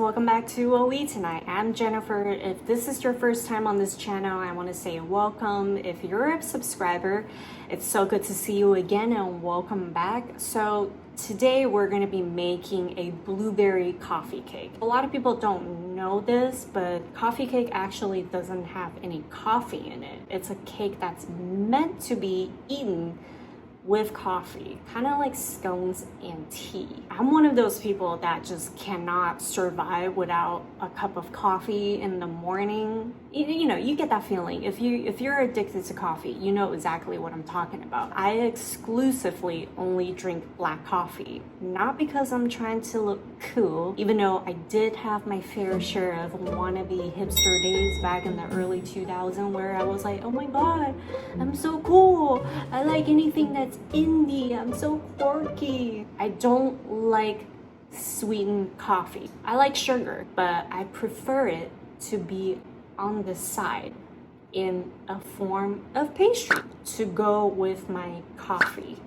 welcome back to What We Eat Tonight. I'm Jennifer. If this is your first time on this channel, I want to say welcome. If you're a subscriber, it's so good to see you again and welcome back. So today we're going to be making a blueberry coffee cake. A lot of people don't know this, but coffee cake actually doesn't have any coffee in it. It's a cake that's meant to be eaten with coffee, kind of like scones and tea. I'm one of those people that just cannot survive without a cup of coffee in the morning. You know, you get that feeling. If you're addicted to coffee, you know exactly what I'm talking about. I exclusively only drink black coffee, not because I'm trying to look cool, even though I did have my fair share of wannabe hipster days back in the early 2000s where I was like, oh my god, I'm so cool. I like anything that's indie. I'm so quirky. I don't like sweetened coffee. I like sugar, but I prefer it to be on the side in a form of pastry to go with my coffee.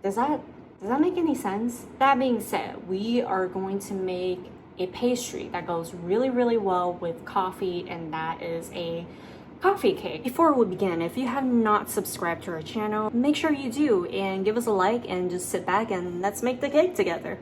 Does that make any sense? That being said, we are going to make a pastry that goes really, really well with coffee, and that is a coffee cake. Before we begin, if you have not subscribed to our channel, make sure you do and give us a like and just sit back and let's make the cake together.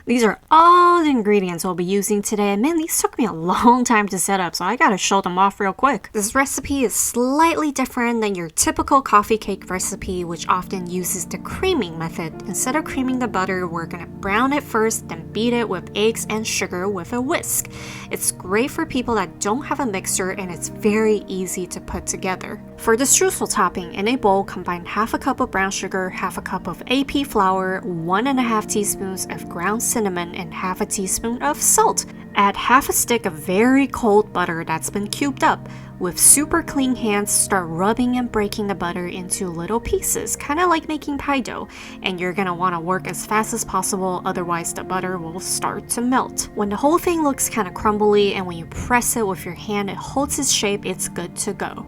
These are all the ingredients we'll be using today, and man, these took me a long time to set up, so I gotta show them off real quick. This recipe is slightly different than your typical coffee cake recipe, which often uses the creaming method. Instead of creaming the butter, we're gonna brown it first, then beat it with eggs and sugar with a whisk. It's great for people that don't have a mixer, and it's very easy to put together. For the streusel topping, in a bowl, combine half a cup of brown sugar, half a cup of AP flour, 1.5 teaspoons of ground cinnamon, and half a teaspoon of salt. Add half a stick of very cold butter that's been cubed up. With super clean hands, start rubbing and breaking the butter into little pieces, kind of like making pie dough. And you're gonna want to work as fast as possible, otherwise the butter will start to melt. When the whole thing looks kind of crumbly and when you press it with your hand, it holds its shape, it's good to go.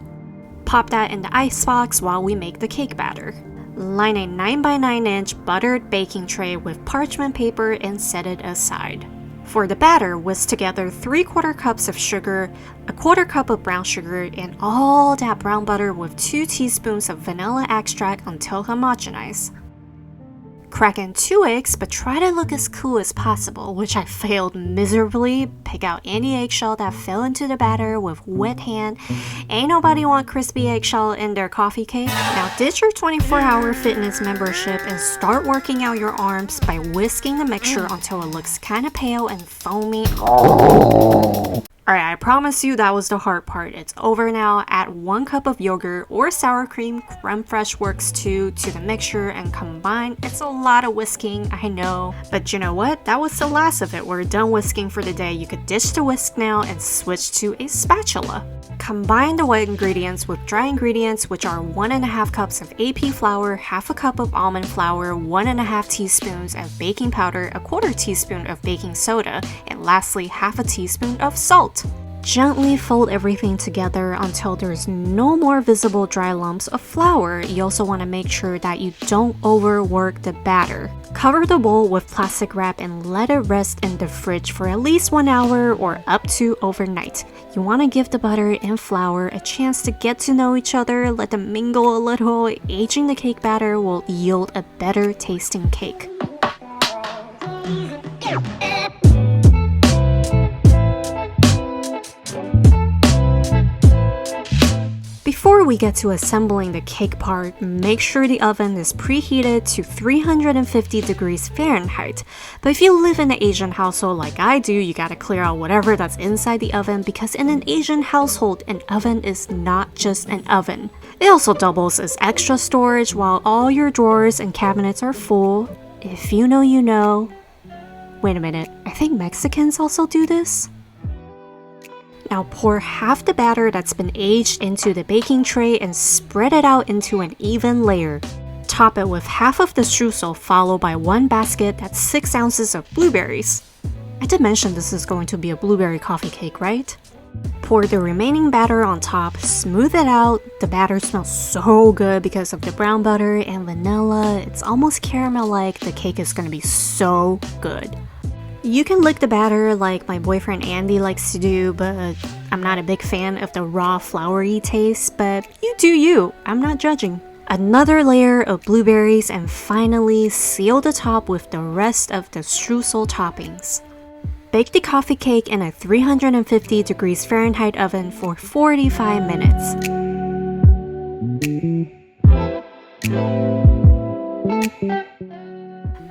Pop that in the icebox while we make the cake batter. Line a 9x9 inch buttered baking tray with parchment paper and set it aside. For the batter, whisk together 3/4 cups of sugar, 1/4 cup of brown sugar, and all that brown butter with 2 teaspoons of vanilla extract until homogenized. Crack in 2 eggs, but try to look as cool as possible, which I failed miserably. Pick out any eggshell that fell into the batter with wet hand. Ain't nobody want crispy eggshell in their coffee cake. Now ditch your 24-hour fitness membership and start working out your arms by whisking the mixture until it looks kind of pale and foamy. Alright, I promise you that was the hard part. It's over now. Add 1 cup of yogurt or sour cream, creme fraiche works too, to the mixture and combine. It's a lot of whisking, I know. But you know what? That was the last of it. We're done whisking for the day. You could ditch the whisk now and switch to a spatula. Combine the wet ingredients with dry ingredients, which are 1.5 cups of AP flour, half a cup of almond flour, 1.5 teaspoons of baking powder, 1/4 teaspoon of baking soda, and lastly, half a teaspoon of salt. Gently fold everything together until there's no more visible dry lumps of flour. You also want to make sure that you don't overwork the batter. Cover the bowl with plastic wrap and let it rest in the fridge for at least 1 hour or up to overnight. You want to give the butter and flour a chance to get to know each other, let them mingle a little. Aging the cake batter will yield a better tasting cake. Before we get to assembling the cake part, make sure the oven is preheated to 350 degrees Fahrenheit. But if you live in an Asian household like I do, you gotta clear out whatever that's inside the oven, because in an Asian household, an oven is not just an oven. It also doubles as extra storage while all your drawers and cabinets are full. If you know, you know. Wait a minute, I think Mexicans also do this? Now pour half the batter that's been aged into the baking tray and spread it out into an even layer. Top it with half of the streusel, followed by 1 basket that's 6 ounces of blueberries. I did mention this is going to be a blueberry coffee cake, right? Pour the remaining batter on top, smooth it out. The batter smells so good because of the brown butter and vanilla. It's almost caramel-like. The cake is going to be so good. You can lick the batter like my boyfriend Andy likes to do, but I'm not a big fan of the raw floury taste, but you do you. I'm not judging. Another layer of blueberries, and finally seal the top with the rest of the streusel toppings. Bake the coffee cake in a 350 degrees Fahrenheit oven for 45 minutes.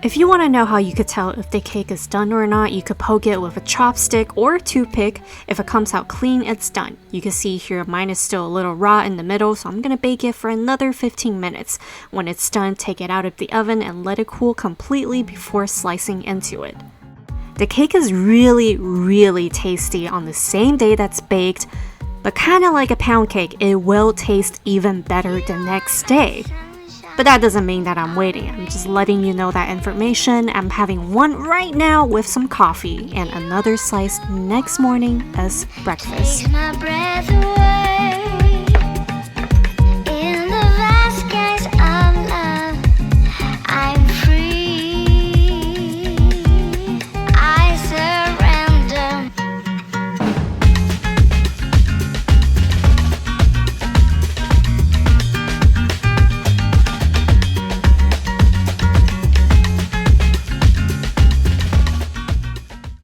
If you want to know how you could tell if the cake is done or not, you could poke it with a chopstick or a toothpick. If it comes out clean, it's done. You can see here mine is still a little raw in the middle, so I'm going to bake it for another 15 minutes. When it's done, take it out of the oven and let it cool completely before slicing into it. The cake is really tasty on the same day that's baked, but kind of like a pound cake, it will taste even better the next day. But that doesn't mean that I'm waiting. I'm just letting you know that information. I'm having one right now with some coffee and another slice next morning as breakfast.